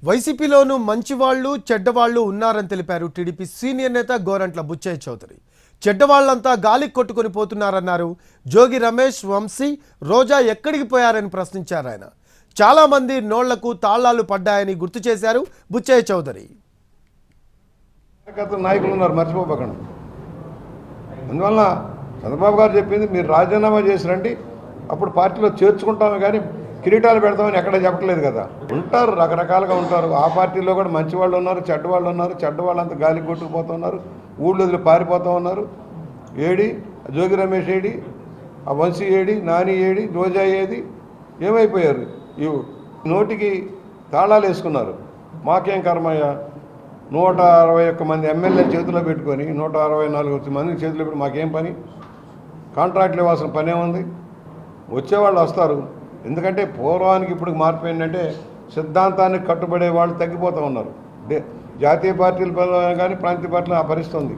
వైసీపీలోనూ మంచివాళ్లు చెడ్డవాళ్లు ఉన్నారని తెలిపారు TDP senior నేత గోరంట్ల బుచ్చయ్య చౌదరి. చెడ్డవాళ్లంతా గాలికి కొట్టుకొని పోతున్నారన్నారు. జోగి రమేష్, వంశీ, రోజా ఎక్కడికి పోయారని ప్రశ్నించారు ఆయన. చాలా మంది నోళ్లకు తాళాలు పడ్డాయని గుర్తు చేశారు బుచ్చయ్య చౌదరి. నాయకులు ఉన్నారు, మర్చిపోకండి. అందువల్ల చంద్రబాబు గారు చెప్పింది మీరు రాజీనామా చేసి రండి, అప్పుడు పార్టీలో చేర్చుకుంటాము, కానీ కిరీటాలు పెడతామని ఎక్కడ చెప్పట్లేదు కదా. ఉంటారు, రకరకాలుగా ఉంటారు. ఆ పార్టీలో కూడా మంచి వాళ్ళు ఉన్నారు, చెడ్డ వాళ్ళు ఉన్నారు. చెడ్డ వాళ్ళంతా గాలికి కొట్టుకుపోతున్నారు, ఊళ్ళో వదిలి పారిపోతూ ఉన్నారు. ఏడి జోగి రమేష్ ఏడి, ఆ వంశీ ఏడి, నాని ఏడి, రోజా ఏది, ఏమైపోయారు? ఈ నోటికి తాళాలు వేసుకున్నారు. మాకేం కర్మయ్య, 161 మంది ఎమ్మెల్యే చేతిలో పెట్టుకొని 164 మంది చేతిలో పెట్టి మాకేం పని? కాంట్రాక్ట్లు ఇవ్వాల్సిన పనే ఉంది. వచ్చేవాళ్ళు వస్తారు, ఎందుకంటే పూర్వానికి ఇప్పుడు మార్పు ఏంటంటే సిద్ధాంతానికి కట్టుబడే వాళ్ళు తగ్గిపోతూ ఉన్నారు. జాతీయ పార్టీలు కానీ ప్రాంతీయ పార్టీలు ఆ పరిస్థితి ఉంది.